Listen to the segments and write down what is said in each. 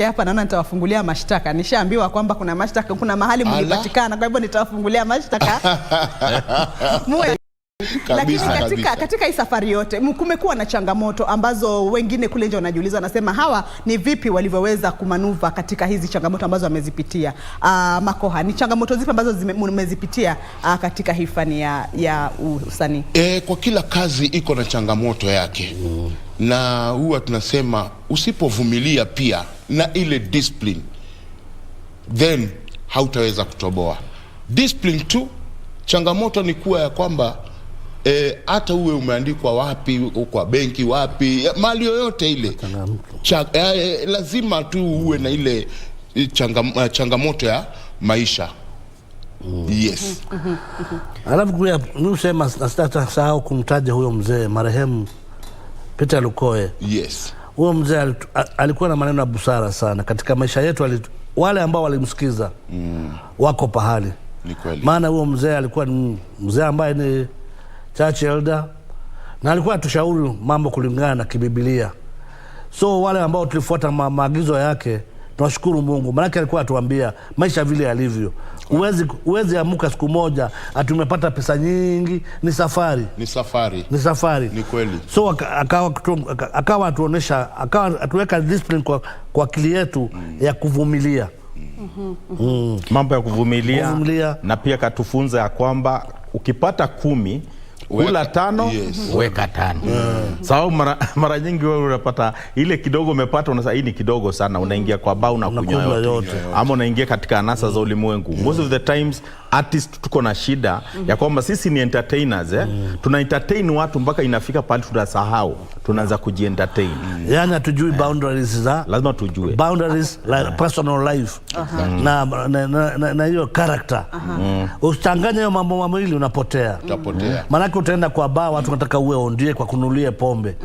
Hapa naona nitawafungulia mashtaka. Nishaambiwa kwamba kuna mashtaka, kuna mahali mlipatikana, kwa hivyo nitawafungulia mashtaka. Lakini katika hii safari yote kumekuwa na changamoto ambazo wengine kule nje wanajiuliza, nasema hawa ni vipi walivyoweza kumanuva katika hizi changamoto ambazo wamezipitia. Makoha, ni changamoto zipi ambazo mmezipitia katika hii fani ya usanii? Kwa kila kazi iko na changamoto yake. Na huwa tunasema usipovumilia pia na ile discipline, then hautaweza kutoboa. Discipline tu, changamoto ni kuwa ya kwamba hata uwe umeandikwa wapi, kwa benki wapi, mali yoyote ile, lazima tu uwe na ile changamoto ya maisha. Yes. Alafu pia nisema sitasahau kumtaja huyo mzee marehemu Peter Lukoe. Yes. Huyo mzee alikuwa na maneno ya busara sana katika maisha yetu. Wale ambao walimsikiza wako pahali. Ni kweli. Maana huyo mzee alikuwa ni mzee ambaye ni church elder, na alikuwa atushauri mambo kulingana na kibiblia. So wale ambao tulifuata maagizo yake, tunashukuru Mungu. Maana alikuwa atuambia maisha vile yalivyo. Uwezi amuka siku moja atumepata pesa nyingi, ni safari. Ni safari. Ni kweli. So akawa atuonesha, akawa atuweka discipline kwa akili yetu ya kuvumilia. Mambo ya kuvumilia. Na pia katufunza ya kwamba ukipata 10 kula 5, weka 5. Sawa, mara nyingi wewe unapata ile kidogo umepata, unasema hii ni kidogo sana, unaingia kwa baa na kunywa yote. Ama unaingia katika anasa za ulimwengu. Most of the times artists tuko na shida ya kwamba sisi ni entertainers, tuna entertain watu mpaka inafika pale tunasahau, tunaanza kujientertain. Yani hatujui boundaries za, lazima tujue boundaries like personal life na hiyo character. Usichanganye hiyo mambo mawili, unapotea. Maana utaenda kwa baa, watu wanataka uwe ondie kwa kunulia pombe.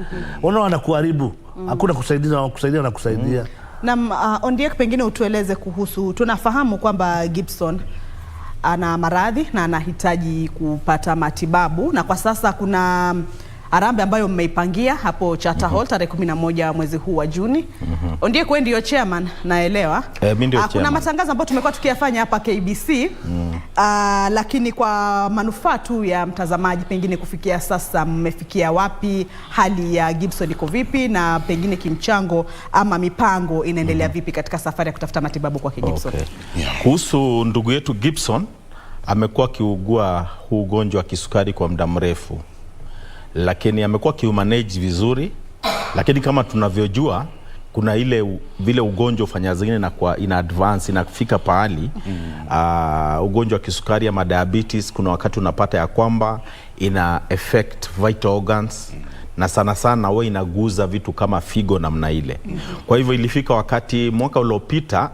Unaona kuharibu, hakuna kusaidia. Na ondie, pengine utueleze kuhusu, tunafahamu kwamba Gibson ana maradhi na anahitaji kupata matibabu, na kwa sasa kuna harambee ambayo mmeipangia hapo Charter Hall tarehe 11 mwezi huu wa Juni. Ondie, kwa ndio chairman, naelewa. Kuna matangazo ambayo tumekuwa tukiyafanya hapa KBC, lakini kwa manufaa tu ya mtazamaji, pengine kufikia sasa mmefikia wapi? Hali ya Gibson iko vipi, na pengine kimchango ama mipango inaendelea vipi katika safari ya kutafuta matibabu kwa Gibson? Kuhusu ndugu yetu Gibson, amekuwa kiugua huu ugonjwa wa kisukari kwa muda mrefu, lakini amekuwa kiumanage vizuri. Lakini kama tunavyojua, kuna vile ugonjwa ufanya zingine na kwa in advance inafika pahali ugonjwa wa kisukari ama diabetes, kuna wakati unapata ya kwamba ina affect vital organs, na sana sana wewe inaguza vitu kama figo namna ile. Kwa hivyo ilifika wakati mwaka uliopita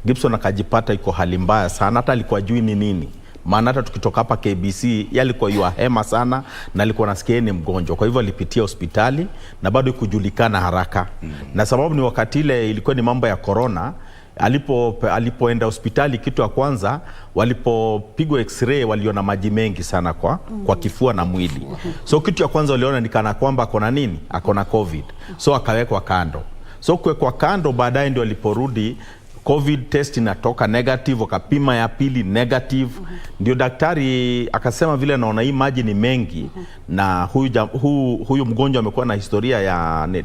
Gibson akajipata iko hali mbaya sana, hata alikuwa jui ni nini. Maana hata tukitoka hapa KBC yalikuwa yuahema sana, na alikuwa nasikia ni mgonjwa. Kwa hivyo alipitia hospitali na bado kujulikana haraka. Na sababu ni wakati ile ilikuwa ni mambo ya corona. Alipoenda hospitali, kitu ya kwanza walipopigwa x-ray waliona maji mengi sana kwa kifua na mwili. So kitu ya kwanza waliona ni kana kwamba akona nini? Akona COVID. So akawekwa kando. So kuwekwa kando, baadaye ndio aliporudi COVID test inatoka negative, wakapima ya pili negative. Ndio daktari akasema vile naona hii maji ni mengi, na huyu mgonjwa amekuwa na historia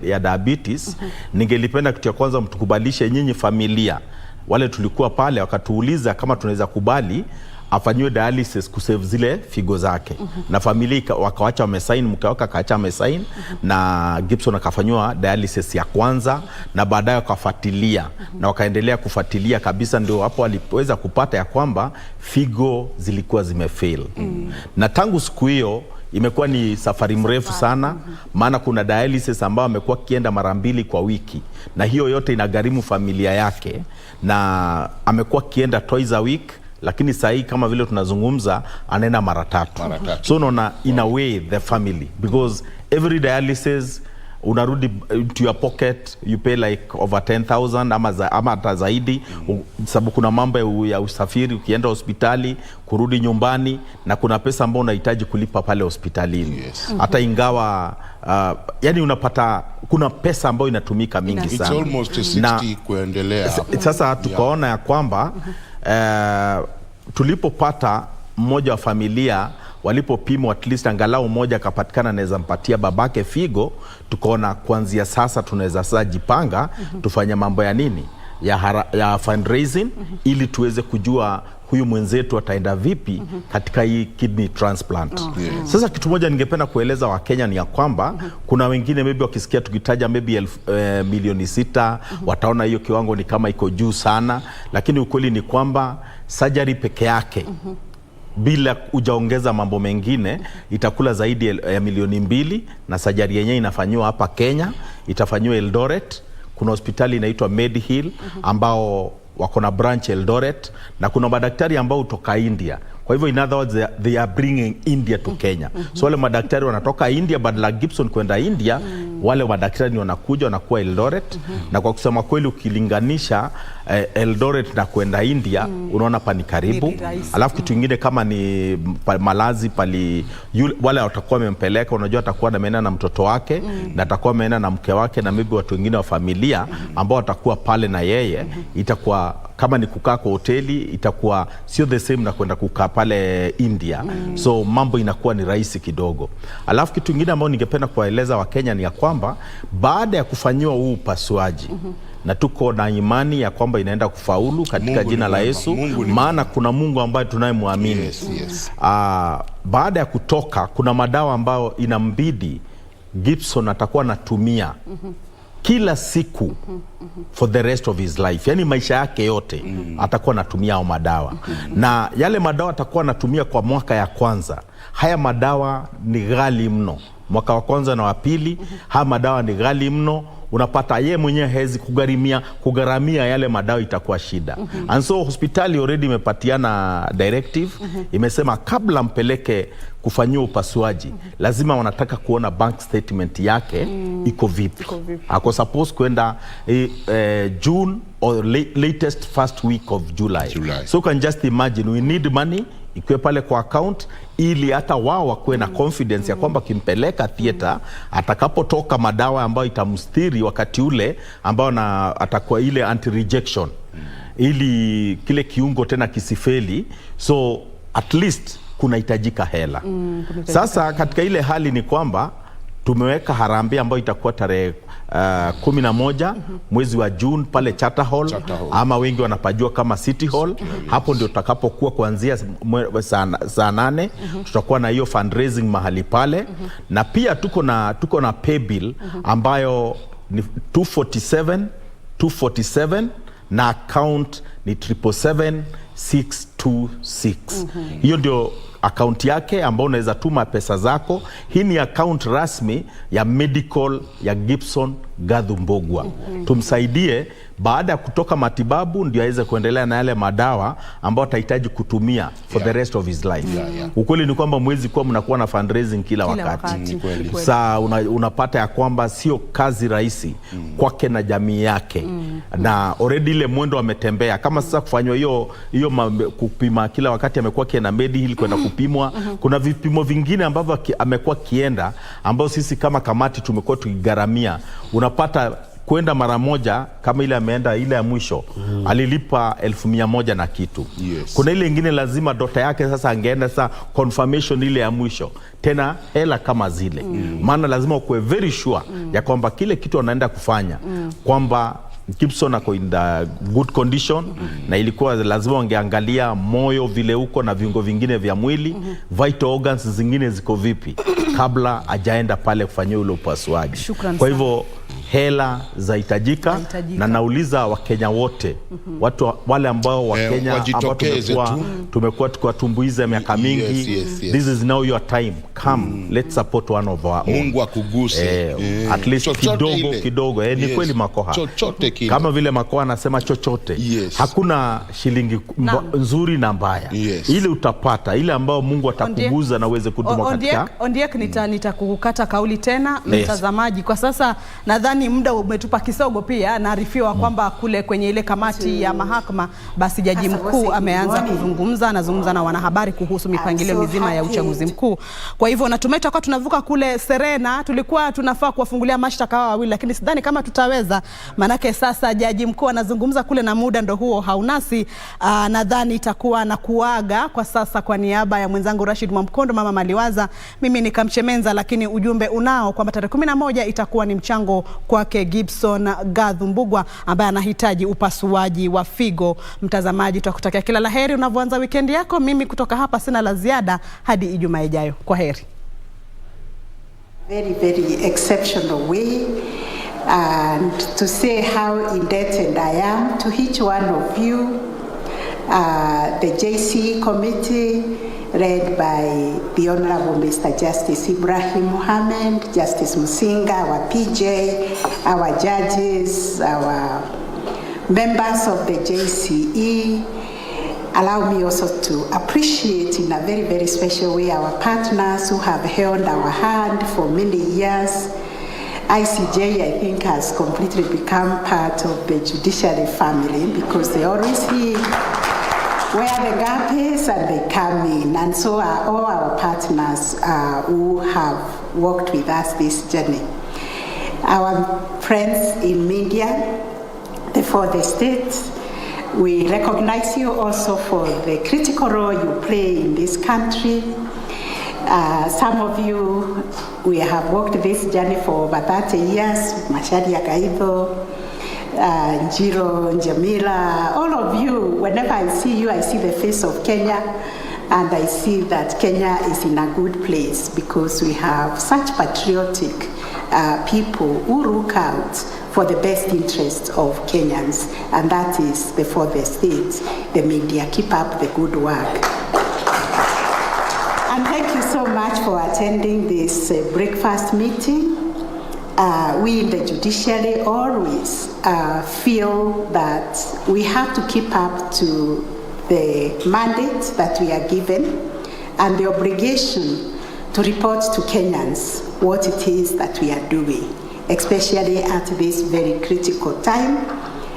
ya diabetes. Ningelipenda kitu ya kwanza mtukubalishe nyinyi familia. Wale tulikuwa pale wakatuuliza kama tunaweza kubali afanyiwe dialysis kusave zile figo zake. Na familia wakawacha wamesign, mke wake akaacha amesign, na Gibson akafanywa dialysis ya kwanza, na baadaye wakafuatilia na wakaendelea kufuatilia kabisa. Ndio hapo walipoweza kupata ya kwamba figo zilikuwa zimefail. Na tangu siku hiyo imekuwa ni safari mrefu sana. Maana kuna dialysis ambayo amekuwa kienda mara 2 kwa wiki, na hiyo yote inagharimu familia yake, na amekuwa kienda twice a week. Lakini saa hii kama vile tunazungumza anaenda mara 3. So unaona in a way the family, because every dialysis unarudi to your pocket, you pay like over 10,000 ama hata zaidi, sababu kuna mambo ya usafiri, ukienda hospitali, kurudi nyumbani, na kuna pesa ambayo unahitaji kulipa pale hospitalini. Hata ingawa yani unapata kuna pesa ambayo inatumika mingi sana. It's almost 60 kuendelea. Sasa tukaona ya kwamba tulipopata mmoja wa familia walipopimwa, at least angalau mmoja akapatikana anaweza mpatia babake figo, tukaona kuanzia sasa tunaweza sasa jipanga tufanye mambo ya nini ya fundraising ili tuweze kujua huyu mwenzetu ataenda vipi katika hii kidney transplant. Sasa kitu moja ningependa kueleza Wakenya ni ya kwamba kuna wengine maybe wakisikia tukitaja maybe milioni 6 wataona hiyo kiwango ni kama iko juu sana, lakini ukweli ni kwamba surgery peke yake bila ujaongeza mambo mengine itakula zaidi ya milioni 2, na surgery yenyewe inafanywa hapa Kenya, itafanywa Eldoret. Kuna hospitali inaitwa Medihill ambao wako na branch Eldoret, na kuna madaktari ambao kutoka India. Kwa hivyo in other words they are bringing India to Kenya. So wale madaktari wanatoka India, badala Gibson kwenda India, wale madaktari wanakuja wanakuwa Eldoret. Na kwa kusema kweli ukilinganisha Eldoret na kwenda India, unaona pa ni karibu. Alafu kitu kingine kama ni malazi pali wale watakuwa wamempeleka, unajua atakuwa ameenda na mtoto wake na atakuwa ameenda na mke wake na maybe watu wengine wa familia ambao watakuwa pale na yeye. Itakuwa kama ni kukaa kwa hoteli, itakuwa sio the same na kwenda kukaa pale India. So mambo inakuwa ni rahisi kidogo. Alafu kitu kingine ambao ningependa kuwaeleza Wakenya ni ya kwamba baada ya kufanyiwa huu upasuaji, na tuko na imani ya kwamba inaenda kufaulu katika jina la Yesu, maana kuna Mungu ambaye tunayemwamini. Baada ya kutoka, kuna madawa ambayo inambidi Gibson atakuwa anatumia kila siku for the rest of his life, yani maisha yake yote atakuwa anatumia hao madawa. Na yale madawa atakuwa anatumia kwa mwaka ya kwanza. Haya madawa ni ghali mno. Mwaka wa kwanza na wa pili, haya madawa ni ghali mno. Unapata yeye mwenyewe hawezi kugharamia yale madawa, itakuwa shida. And so hospitali already imepatiana directive, imesema kabla mpeleke kufanyiwa upasuaji, lazima wanataka kuona bank statement yake iko vipi. Ako suppose kwenda June or latest first week of July. So you can just imagine, we need money ikuwe pale kwa account, ili hata wao wakuwe na confidence ya kwamba kimpeleka theater, atakapotoka madawa ambayo itamstiri wakati ule ambao atakuwa ile anti-rejection, ili kile kiungo tena kisifeli. So at least kunahitajika hela. Sasa katika ile hali ni kwamba tumeweka harambee ambayo itakuwa tarehe 11 mwezi wa June pale Charter Hall, ama wengi wanapajua kama City Hall. Hapo ndio tutakapokuwa kuanzia saa 8. Tutakuwa na hiyo fundraising mahali pale. Na pia tuko na pay bill ambayo ni 247 na account ni 777-626. Hiyo ndio account yake ambao unaweza tuma pesa zako. Hii ni account rasmi ya medical ya Gibson Gathu Mbogwa. Tumsaidie baada ya kutoka matibabu ndio aweze kuendelea na yale madawa ambao atahitaji kutumia for the rest of his life. Ukweli ni kwamba mwezi kwa mnakuwa na fundraising kila wakati. Saa unapata ya kwamba sio kazi rahisi kwake na jamii yake. Na already ile mwendo ametembea. Kama sasa kufanywa hiyo kupima kila wakati, amekuwa kienda Medihill kwenda kupimwa. Kuna vipimo vingine ambavyo amekuwa kienda ambao sisi kama kamati tumekuwa tukigharamia. Unapata kwenda mara moja, kama ile ameenda ile ya mwisho alilipa 1,100 na kitu. Kuna ile nyingine lazima dota yake sasa angeenda sasa confirmation ile ya mwisho tena hela kama zile. Maana lazima ukue very sure ya kwamba kile kitu anaenda kufanya kwamba Gibson ako in the good condition. Na ilikuwa lazima wangeangalia moyo vile uko na viungo vingine vya mwili, vital organs zingine ziko vipi kabla ajaenda pale kufanyia ule upasuaji. Kwa hivyo hela zahitajika, na nauliza Wakenya wote, watu wale ambao Wakenya ambao tumekuwa tukiwatumbuiza miaka mingi, this is now your time, come let's support one of our own. Mungu akuguse at least kidogo ni kweli Makoha, kama vile Makoha anasema chochote, hakuna shilingi nzuri na mbaya, ile utapata ile ambao Mungu atakuguza na uweze kudumu katika. Ondiek, nitakukata kauli tena mtazamaji, kwa sasa nadhani muda umetupa kisogo. Pia naarifiwa kwamba kule kwenye ile kamati ya mahakama, basi jaji mkuu ameanza anazungumza na wanahabari kuhusu mipangilio mizima ya uchaguzi mkuu. Kwa hivyo natumai tutakuwa tunavuka kule Serena, tulikuwa tunafaa kuwafungulia mashtaka hao wawili, lakini sidhani kama tutaweza, manake sasa jaji mkuu anazungumza kule na muda ndo huo haunasi. Nadhani itakuwa na kuaga kwa sasa. Kwa niaba ya mwenzangu Rashid Mwamkondo, mama Maliwaza, mimi ni Kamchemenza, lakini ujumbe unao kwamba tarehe 11 itakuwa ni mchango kwake Gibson Gadhumbugwa ambaye anahitaji upasuaji wa figo. Mtazamaji, tutakutakia kila laheri unavyoanza weekend yako. Mimi kutoka hapa sina la ziada hadi Ijumaa ijayo. Kwa heri. Very, very exceptional way, and to say how indebted I am to each one of you, the JC committee led by the Honorable Mr. Justice Ibrahim Mohammed, Justice Musinga, our PJ, our judges, our members of the JCE. Allow me also to appreciate in a very, very special way our partners who have held our hand for many years. ICJ, I think, has completely become part of the judiciary family because they always see where the gap is and they come in. And so are all our partners who have worked with us this journey. Our friends in media, the fourth estate, we recognize you also for the critical role you play in this country. Some of you, we have worked this journey for over 30 years. Mashadi Akaido, Njiro, Njamila, all of you, whenever I see you, I see the face of Kenya, and I see that Kenya is in a good place because we have such patriotic people who look out for the best interests of Kenyans, and that is the fourth estate, the media. Keep up the good work. And thank you so much for attending this breakfast meeting. We in the judiciary always feel that we have to keep up to the mandate that we are given and the obligation to report to Kenyans what it is that we are doing, especially at this very critical time,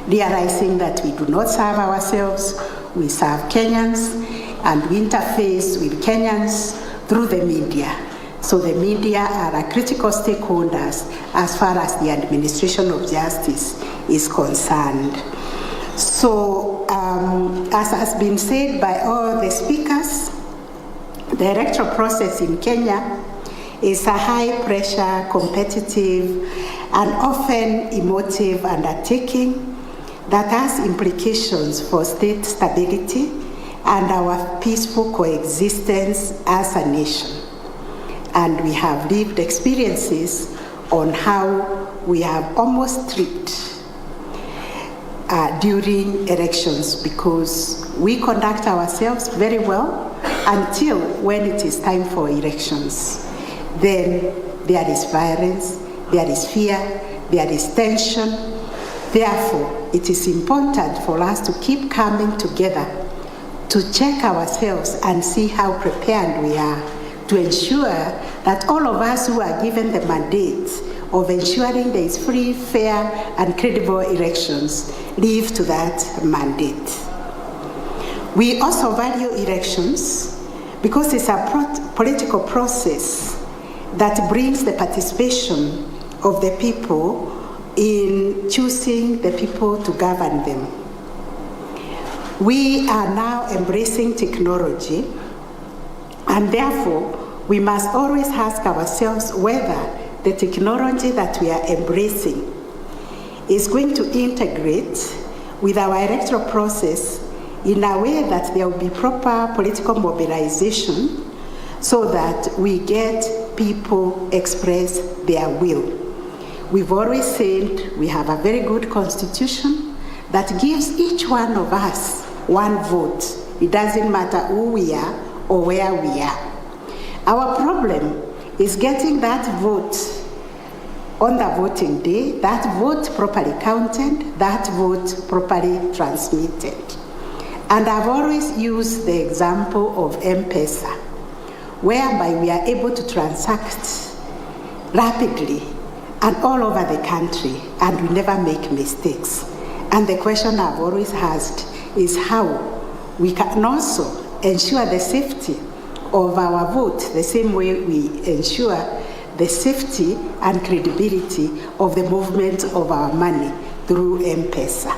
realizing that we do not serve ourselves, we serve Kenyans, and we interface with Kenyans through the media. So the media are a critical stakeholders as far as the administration of justice is concerned. So, as has been said by all the speakers, the electoral process in Kenya is a high-pressure, competitive, and often emotive undertaking that has implications for state stability and our peaceful coexistence as a nation. And we have lived experiences on how we have almost tripped during elections because we conduct ourselves very well until when it is time for elections. Then there is violence, there is fear, there is tension. Therefore, it is important for us to keep coming together to check ourselves and see how prepared we are to ensure that all of us who are given the mandate of ensuring there is free, fair, and credible elections live to that mandate. We also value elections because it's a political process that brings the participation of the people in choosing the people to govern them. We are now embracing technology, and therefore we must always ask ourselves whether the technology that we are embracing is going to integrate with our electoral process in a way that there will be proper political mobilization so that we get people express their will. We've always said we have a very good constitution that gives each one of us one vote. It doesn't matter who we are or where we are. Our problem is getting that vote on the voting day, that vote properly counted, that vote properly transmitted. And I've always used the example of M-Pesa, whereby we are able to transact rapidly and all over the country, and we never make mistakes. And the question I've always asked is how we can also ensure the safety of our vote the same way we ensure the safety and credibility of the movement of our money through M-Pesa.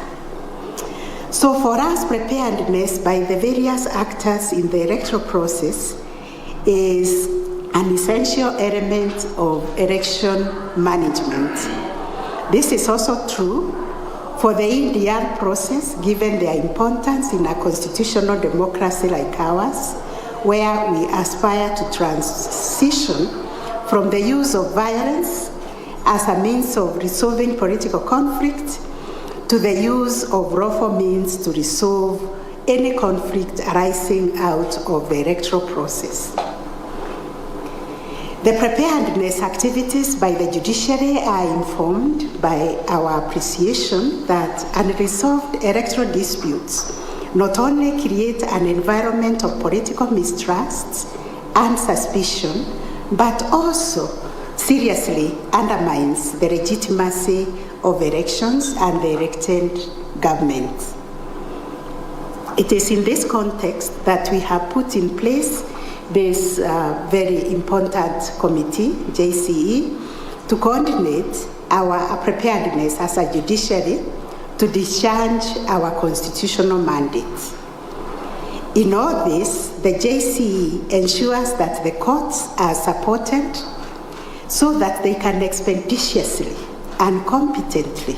So for us, preparedness by the various actors in the electoral process is an essential element of election management. This is also true for the NDR process, given their importance in a constitutional democracy like ours, where we aspire to transition from the use of violence as a means of resolving political conflict to the use of lawful means to resolve any conflict arising out of the electoral process. The preparedness activities by the judiciary are informed by our appreciation that unresolved electoral disputes not only create an environment of political mistrust and suspicion, but also seriously undermines the legitimacy of elections and the elected government. It is in this context that we have put in place this very important committee, JCE, to coordinate our preparedness as a judiciary to discharge our constitutional mandate. In all this, the JCE ensures that the courts are supported so that they can expeditiously and competently,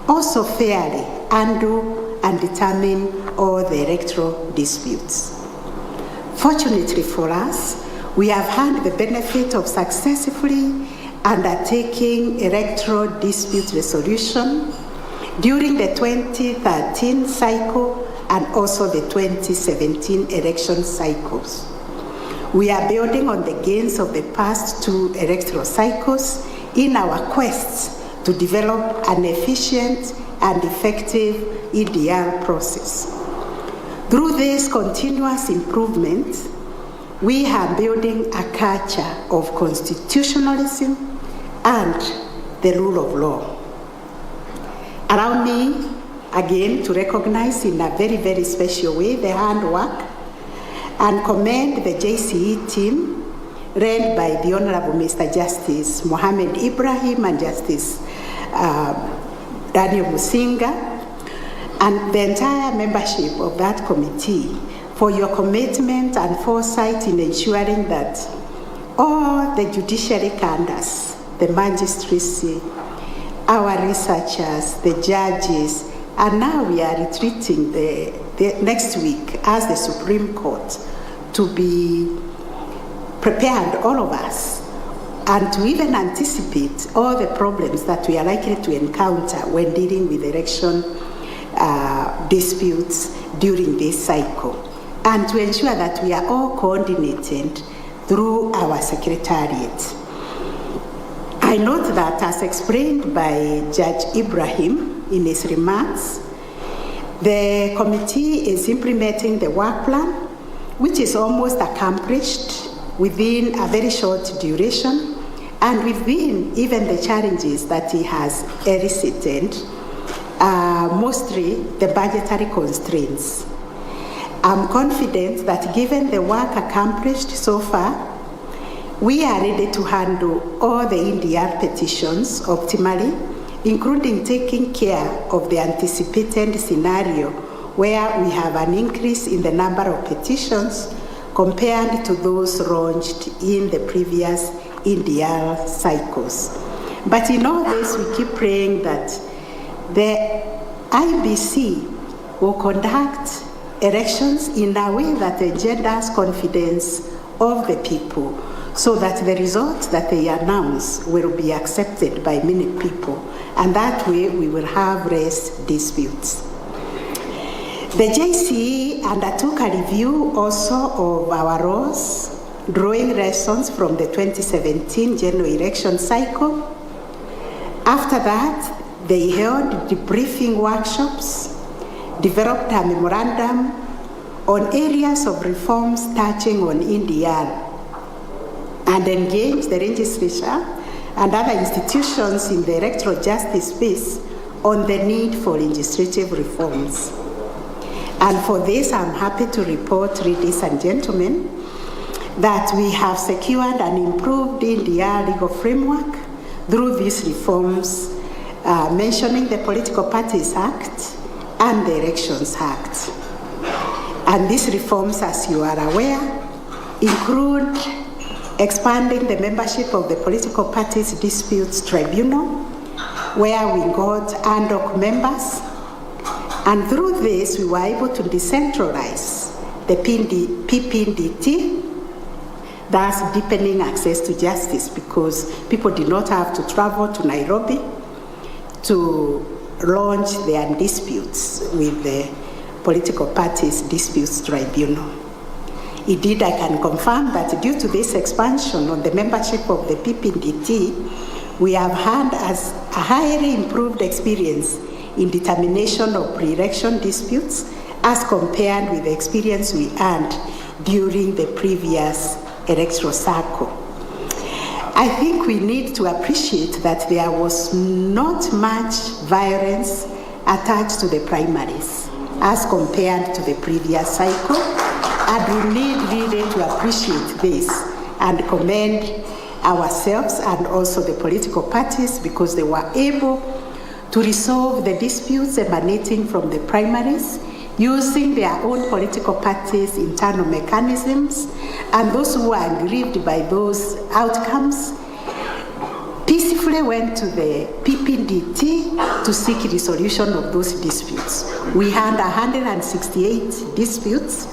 also fairly, undo and determine all the electoral disputes. Fortunately for us, we have had the benefit of successfully undertaking electoral dispute resolution during the 2013 cycle and also the 2017 election cycles. We are building on the gains of the past two electoral cycles in our quests to develop an efficient and effective EDR process. Through this continuous improvement, we are building a culture of constitutionalism and the rule of law. Allow me again to recognize in a very, very special way the handwork and commend the JCE team led by the Honorable Mr. Justice Mohammed Ibrahim and Justice Daniel Musinga and the entire membership of that committee for your commitment and foresight in ensuring that all the judiciary cadres, the magistracy, our researchers, the judges, and now we are retreating the next week as the Supreme Court to be prepared, all of us, and to even anticipate all the problems that we are likely to encounter when dealing with election disputes during this cycle, and to ensure that we are all coordinated through our secretariat. I note that, as explained by Judge Ibrahim in his remarks, the committee is implementing the work plan, which is almost accomplished within a very short duration, and within even the challenges that he has elicited, mostly the budgetary constraints. I'm confident that given the work accomplished so far, we are ready to handle all the NDR petitions optimally, including taking care of the anticipated scenario where we have an increase in the number of petitions compared to those launched in the previous NDR cycles. But in all this, we keep praying that the IBC will conduct elections in a way that engenders confidence of the people, so that the results that they announce will be accepted by many people, and that way we will have less disputes. The JCE undertook a review also of our laws, drawing lessons from the 2017 general election cycle. After that, they held debriefing workshops, developed a memorandum on areas of reforms touching on NDR, and engaged the legislature and other institutions in the electoral justice space on the need for legislative reforms. And for this, I'm happy to report, ladies and gentlemen, that we have secured an improved NDR legal framework through these reforms, mentioning the Political Parties Act and the Elections Act. And these reforms, as you are aware, include expanding the membership of the Political Parties Disputes Tribunal, where we got ad hoc members. And through this, we were able to decentralize the PPDT, thus deepening access to justice, because people did not have to travel to Nairobi to launch their disputes with the Political Parties Disputes Tribunal. Indeed, I can confirm that due to this expansion on the membership of the PPDT, we have had a highly improved experience in determination of pre-election disputes as compared with the experience we had during the previous electoral cycle. I think we need to appreciate that there was not much violence attached to the primaries as compared to the previous cycle, and we need really to appreciate this and commend ourselves and also the political parties, because they were able to resolve the disputes emanating from the primaries using their own political parties' internal mechanisms, and those who were aggrieved by those outcomes peacefully went to the PPDT to seek resolution of those disputes. We had 168 disputes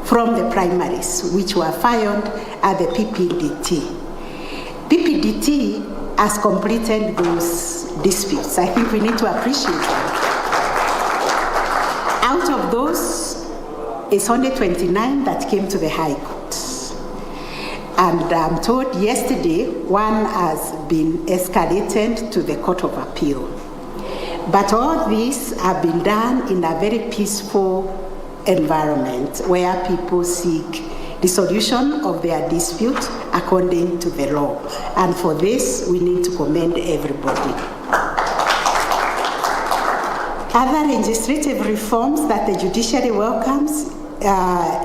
from the primaries, which were filed at the PPDT. PPDT has completed those disputes. I think we need to appreciate that. Out of those, it's only 29 that came to the High Court. And I'm told yesterday one has been escalated to the Court of Appeal. But all these have been done in a very peaceful environment where people seek the solution of their dispute according to the law. And for this, we need to commend everybody. Other legislative reforms that the judiciary welcomes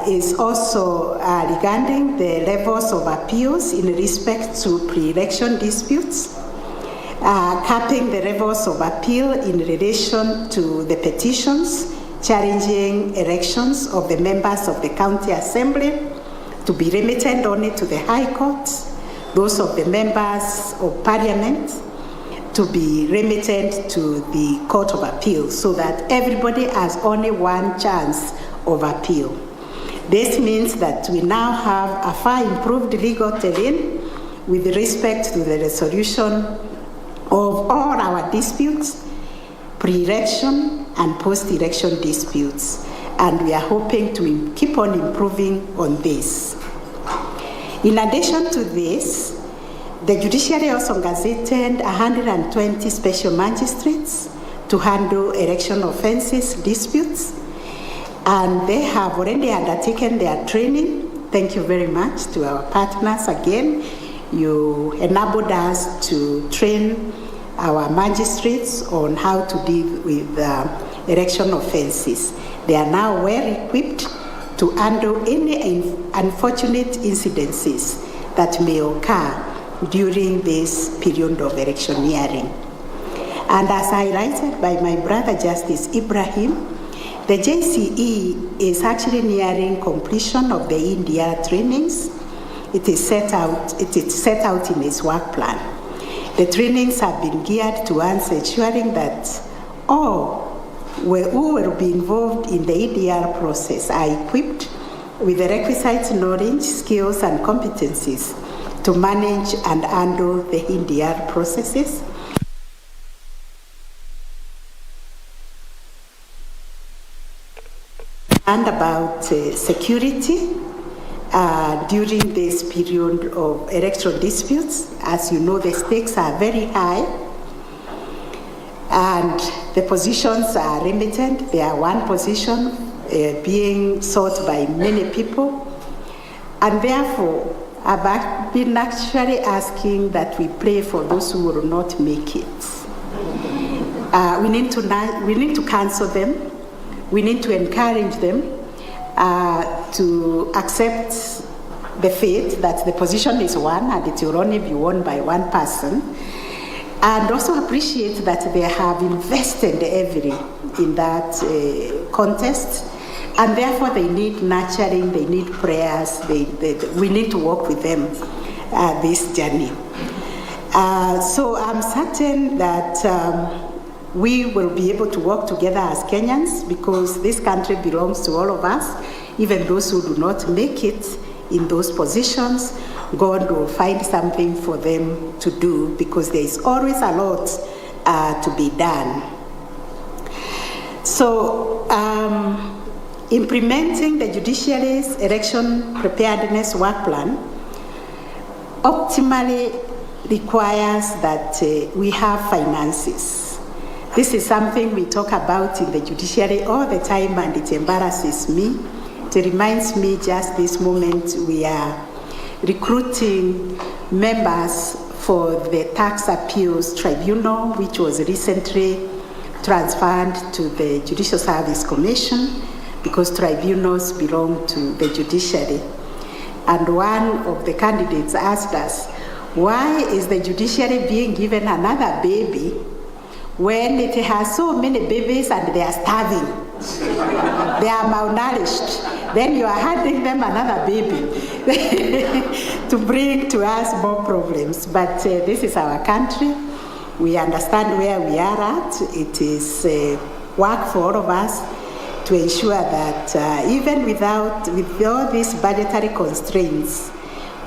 is also regarding the levels of appeals in respect to pre-election disputes, capping the levels of appeal in relation to the petitions challenging elections of the members of the county assembly to be limited only to the High Court, those of the members of parliament to be limited to the Court of Appeal, so that everybody has only one chance of appeal. This means that we now have a far improved legal terrain with respect to the resolution of all our disputes, pre-election and post-election disputes, and we are hoping to keep on improving on this. In addition to this, the judiciary also gazetted 120 special magistrates to handle election offenses disputes, and they have already undertaken their training. Thank you very much to our partners again. You enabled us to train our magistrates on how to deal with election offenses. They are now well equipped to handle any unfortunate incidences that may occur during this period of electioneering. And as highlighted by my brother Justice Ibrahim, the JCE is actually nearing completion of the India trainings. It is set out in its work plan. The trainings have been geared towards ensuring that all who will be involved in the EDR process are equipped with the requisite knowledge, skills, and competencies to manage and handle the NDR processes. And about security during this period of electoral disputes. As you know, the stakes are very high and the positions are limited. They are one position being sought by many people. And therefore, I've been actually asking that we pray for those who will not make it. We need to counsel them. We need to encourage them to accept the faith that the position is one and it will only be won by one person, and also appreciate that they have invested heavily in that contest, and therefore they need nurturing, they need prayers, we need to walk with them this journey. So I'm certain that we will be able to work together as Kenyans, because this country belongs to all of us, even those who do not make it in those positions. God will find something for them to do, because there is always a lot to be done. So, implementing the judiciary's election preparedness work plan optimally requires that we have finances. This is something we talk about in the judiciary all the time, and it embarrasses me. It reminds me just this moment we are recruiting members for the Tax Appeals Tribunal, which was recently transferred to the Judicial Service Commission, because tribunals belong to the judiciary. And one of the candidates asked us, why is the judiciary being given another baby when it has so many babies and they are starving? They are malnourished. Then you are handing them another baby to bring to us more problems. But this is our country. We understand where we are at. It is work for all of us to ensure that even with all these budgetary constraints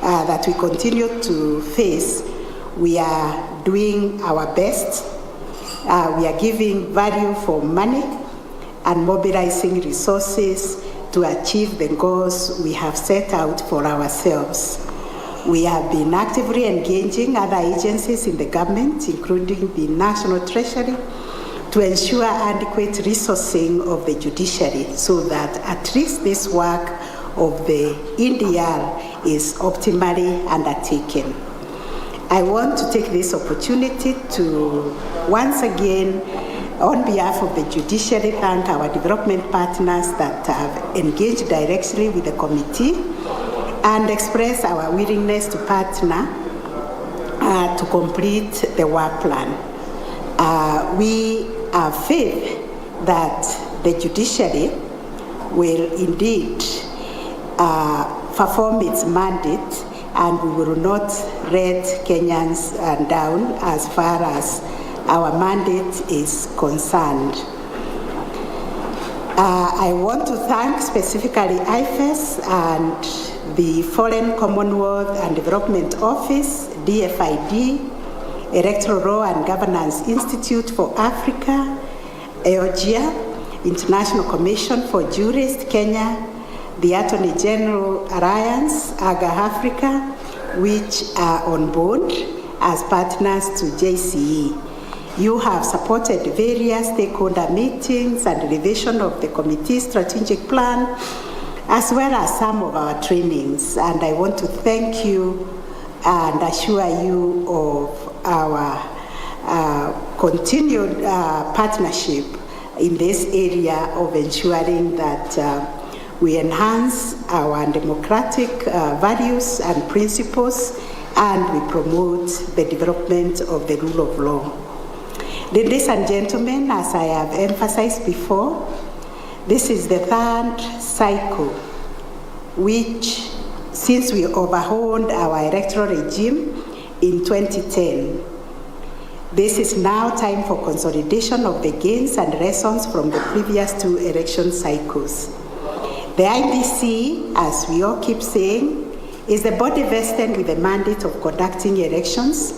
that we continue to face, we are doing our best. We are giving value for money and mobilizing resources to achieve the goals we have set out for ourselves. We have been actively engaging other agencies in the government, including the National Treasury, to ensure adequate resourcing of the judiciary, so that at least this work of the NDR is optimally undertaken. I want to take this opportunity to once again, on behalf of the judiciary, thank our development partners that have engaged directly with the committee and express our willingness to partner to complete the work plan. We have faith that the judiciary will indeed perform its mandate, and we will not let Kenyans down as far as our mandate is concerned. I want to thank specifically IFES and the Foreign Commonwealth and Development Office, DFID, Electoral Law and Governance Institute for Africa, EOGIA, International Commission for Jurists, Kenya, the Attorney General Alliance, AGA Africa, which are on board as partners to JCE. You have supported various stakeholder meetings and revision of the committee's strategic plan, as well as some of our trainings. And I want to thank you and assure you of our continued partnership in this area of ensuring that we enhance our democratic values and principles, and we promote the development of the rule of law. Ladies and gentlemen, as I have emphasized before, this is the third cycle which, since we overhauled our electoral regime in 2010, this is now time for consolidation of the gains and lessons from the previous two election cycles. The IBC, as we all keep saying, is the body vested with the mandate of conducting elections,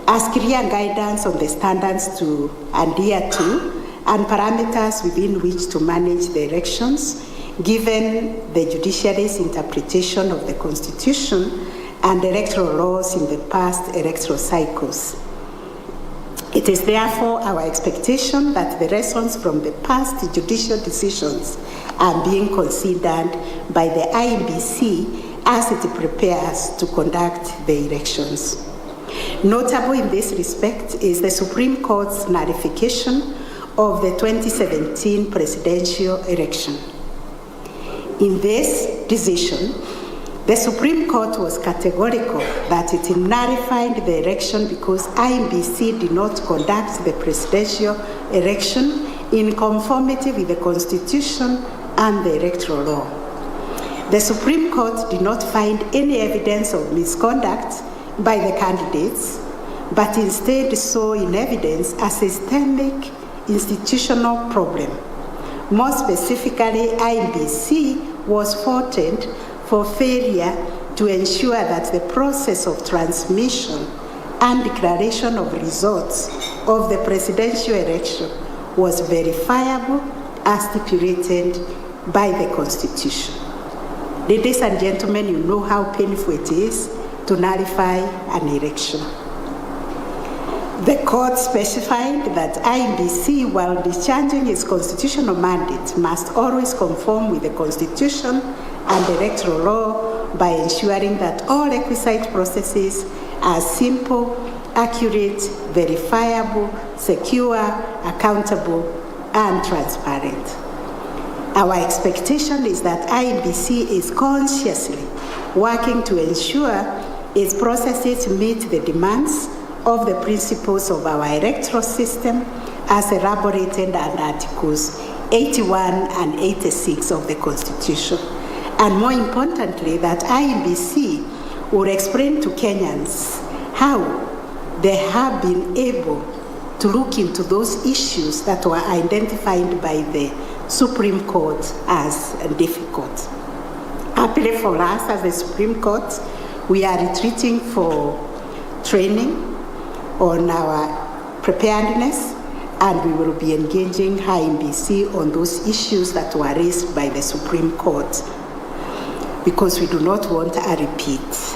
as clear guidance on the standards to adhere to and parameters within which to manage the elections, given the judiciary's interpretation of the Constitution and electoral laws in the past electoral cycles. It is therefore our expectation that the lessons from the past judicial decisions are being considered by the IEBC as it prepares to conduct the elections. Notable in this respect is the Supreme Court's nullification of the 2017 presidential election. In this decision, the Supreme Court was categorical that it nullified the election because IEBC did not conduct the presidential election in conformity with the Constitution and the electoral law. The Supreme Court did not find any evidence of misconduct by the candidates, but instead saw in evidence a systemic institutional problem. More specifically, IEBC was faulted for failure to ensure that the process of transmission and declaration of results of the presidential election was verifiable as stipulated by the Constitution. Ladies and gentlemen, you know how painful it is to nullify an election. The court specified that IEBC, while discharging its constitutional mandate, must always conform with the Constitution and electoral law by ensuring that all requisite processes are simple, accurate, verifiable, secure, accountable, and transparent. Our expectation is that IEBC is consciously working to ensure its processes meet the demands of the principles of our electoral system as elaborated under Articles 81 and 86 of the Constitution. And more importantly, that IEBC will explain to Kenyans how they have been able to look into those issues that were identified by the Supreme Court as difficult. Happily for us as the Supreme Court, we are retreating for training on our preparedness, and we will be engaging IEBC on those issues that were raised by the Supreme Court, because we do not want a repeat.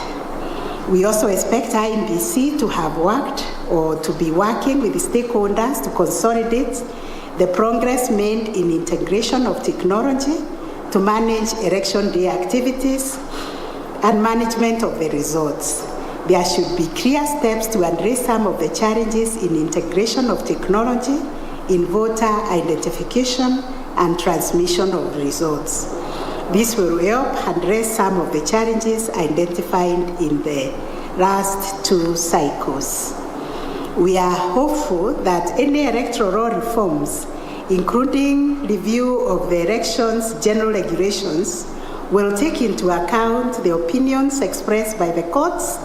We also expect IEBC to have worked or to be working with the stakeholders to consolidate the progress made in integration of technology to manage election day activities and management of the results. There should be clear steps to address some of the challenges in integration of technology in voter identification and transmission of results. This will help address some of the challenges identified in the last two cycles. We are hopeful that any electoral law reforms, including review of the elections general regulations, will take into account the opinions expressed by the courts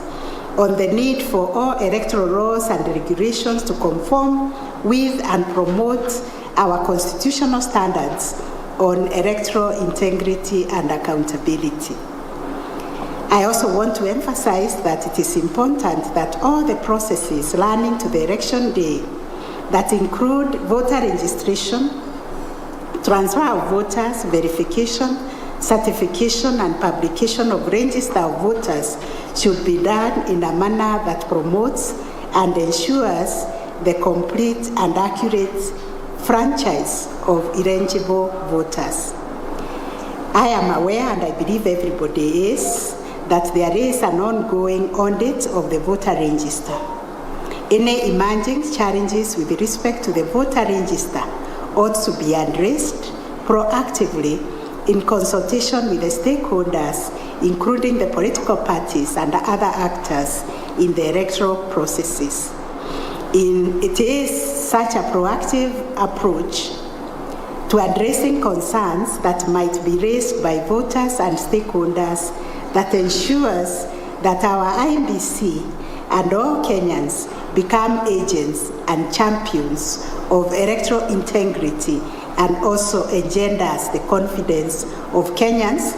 on the need for all electoral laws and regulations to conform with and promote our constitutional standards on electoral integrity and accountability. I also want to emphasize that it is important that all the processes leading to the election day that include voter registration, transfer of voters, verification, certification, and publication of register of voters should be done in a manner that promotes and ensures the complete and accurate franchise of eligible voters. I am aware, and I believe everybody is, that there is an ongoing audit of the voter register. Any emerging challenges with respect to the voter register ought to be addressed proactively in consultation with the stakeholders, including the political parties and other actors in the electoral processes. It is such a proactive approach to addressing concerns that might be raised by voters and stakeholders that ensures that our IEBC and all Kenyans become agents and champions of electoral integrity, and also engenders the confidence of Kenyans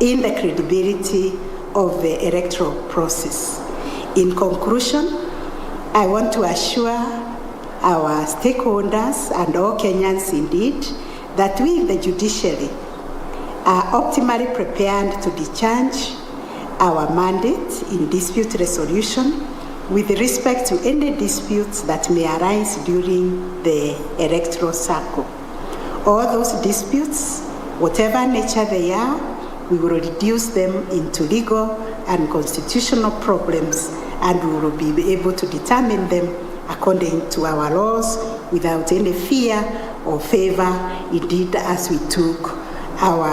in the credibility of the electoral process. In conclusion, I want to assure our stakeholders and all Kenyans indeed that we in the judiciary are optimally prepared to discharge our mandate in dispute resolution with respect to any disputes that may arise during the electoral cycle. All those disputes, whatever nature they are, we will reduce them into legal and constitutional problems, and we will be able to determine them according to our laws without any fear or favor, indeed as we took our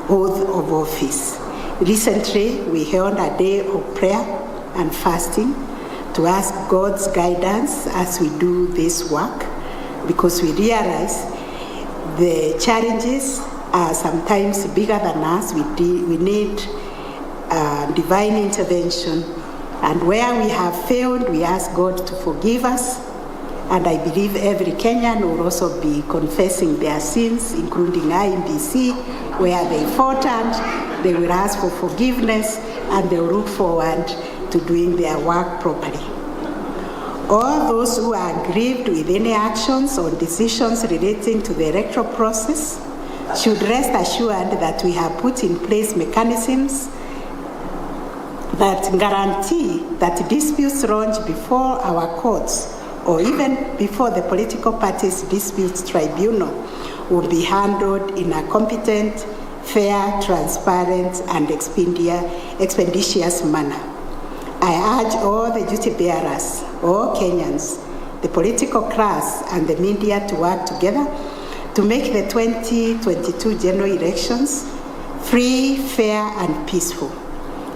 oath of office. Recently, we held a day of prayer and fasting to ask God's guidance as we do this work, because we realize the challenges are sometimes bigger than us. We need divine intervention, and where we have failed, we ask God to forgive us, and I believe every Kenyan will also be confessing their sins, including IMBC, where they faltered. They will ask for forgiveness, and they will look forward to doing their work properly. All those who are aggrieved with any actions or decisions relating to the electoral process should rest assured that we have put in place mechanisms that guarantee that disputes launched before our courts or even before the political parties' disputes tribunal will be handled in a competent, fair, transparent, and expeditious manner. I urge all the duty bearers, all Kenyans, the political class, and the media to work together to make the 2022 general elections free, fair, and peaceful.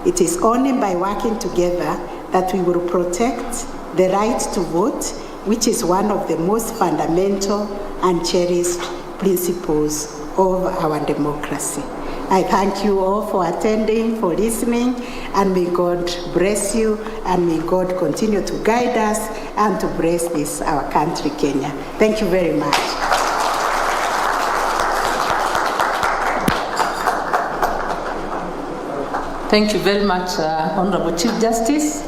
It is only by working together that we will protect the right to vote, which is one of the most fundamental and cherished principles of our democracy. I thank you all for attending, for listening, and may God bless you, and may God continue to guide us and to bless this, our country, Kenya. Thank you very much. Thank you very much, Honorable Chief Justice.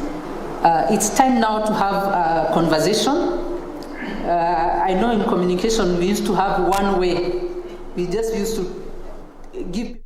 It's time now to have a conversation. I know in communication we used to have one way. We just used to give.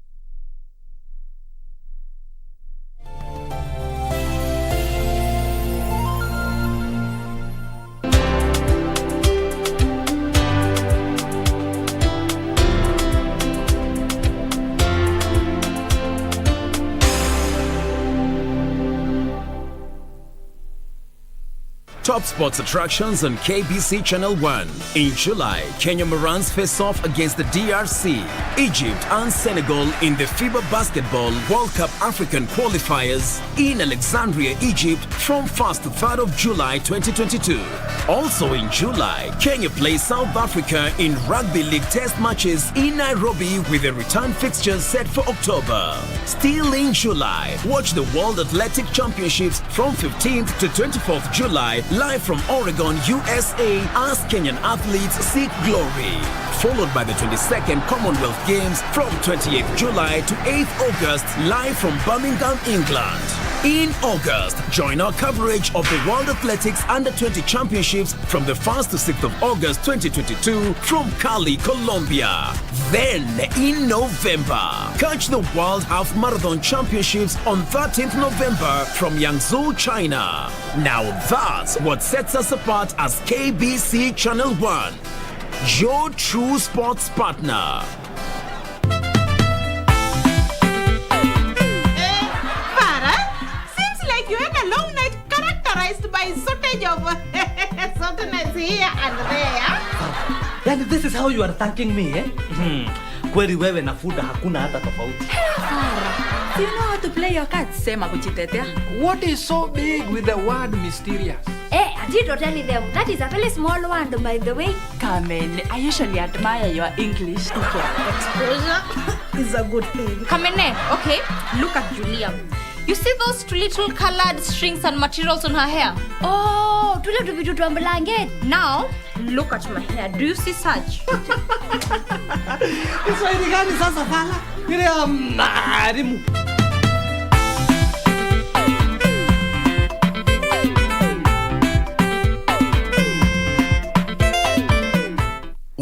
Top sports attractions on KBC Channel 1. In July, Kenya Morans face off against the DRC, Egypt and Senegal in the FIBA Basketball World Cup African qualifiers in Alexandria, Egypt from 1st to 3rd of July 2022. Also in July, Kenya plays South Africa in Rugby League test matches in Nairobi with a return fixtures set for October. Still in July, watch the World Athletic Championships from 15th to 24th July live from Oregon, USA as Kenyan athletes seek glory. Followed by the 22nd Commonwealth Games from 28th July to 8th August live from Birmingham, England. In August, join our coverage of the World Athletics Under-20 Championships from the 1st to 6th of August 2022 from Cali, Colombia. Then, in November, catch the World Half Marathon Championships on 13th November from Yangzhou, China. Now that's what sets us apart as KBC Channel 1, your true sports partner. By shortage of softness here and there. Yani this is how you are thanking me, eh? Kweli wewe na Fuda hakuna hata tofauti. Farah, do you know how to play your cards? Sema kujitetea. What is so big with the word mysterious? I did not tell them. That is a very small word, by the way. Kamene, I usually admire your English. Okay, exposure is a good thing. Kamene, okay, look at Julia. You see those little colored strings and materials on her hair? Oh, tule tuvitu twa blanket. Now, look at my hair. Do you see such? Kiswahili gani sasa fala? Ile marimu.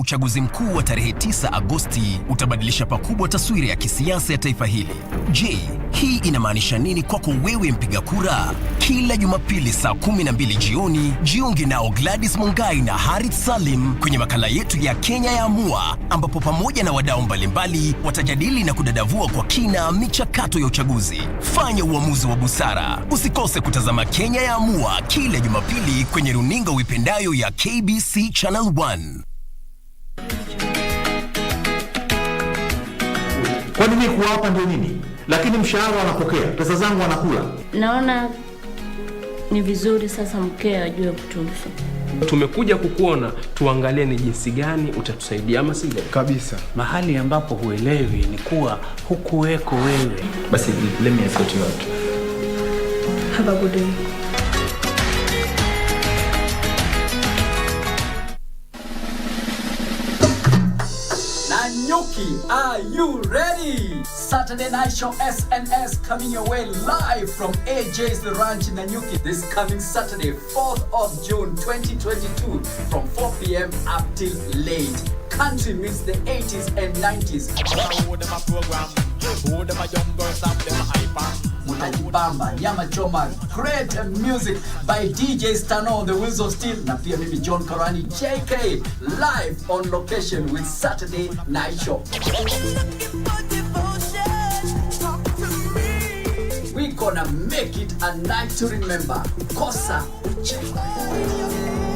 uchaguzi mkuu wa tarehe 9 Agosti utabadilisha pakubwa taswira ya kisiasa ya taifa hili. Je, hii inamaanisha nini kwako wewe mpiga kura? Kila Jumapili saa 12 jioni, jiunge nao Gladys Mungai na Harith Salim kwenye makala yetu ya Kenya ya Amua, ambapo pamoja na wadau mbalimbali watajadili na kudadavua kwa kina michakato ya uchaguzi. Fanya uamuzi wa busara. Usikose kutazama Kenya ya Amua kila Jumapili kwenye runinga uipendayo ya KBC Channel 1. Kwani mimi kuwa hapa ndio nini? Lakini mshahara wanapokea, pesa zangu wanakula. Naona ni vizuri sasa mkeo ajue kutunza. Tumekuja kukuona tuangalie ni jinsi gani utatusaidia, ama sivyo? Kabisa. Mahali ambapo huelewi ni kuwa hukuweko wewe. Basi let me escort you out. Have a good day. Nanyuki, are you ready? Saturday Night Show SNS coming your way live from AJ's The Ranch in Nanyuki this coming Saturday, 4th of June 2022 from 4 p.m. up till late. Country meets the 80s and 90s. Mutajibamba, Nyama Choma, great music by DJ Stano, the Wheels of Steel, na pia mimi John Karani, JK, live on location with Saturday Night Show. We gonna make it a night to remember. Kosa Uche.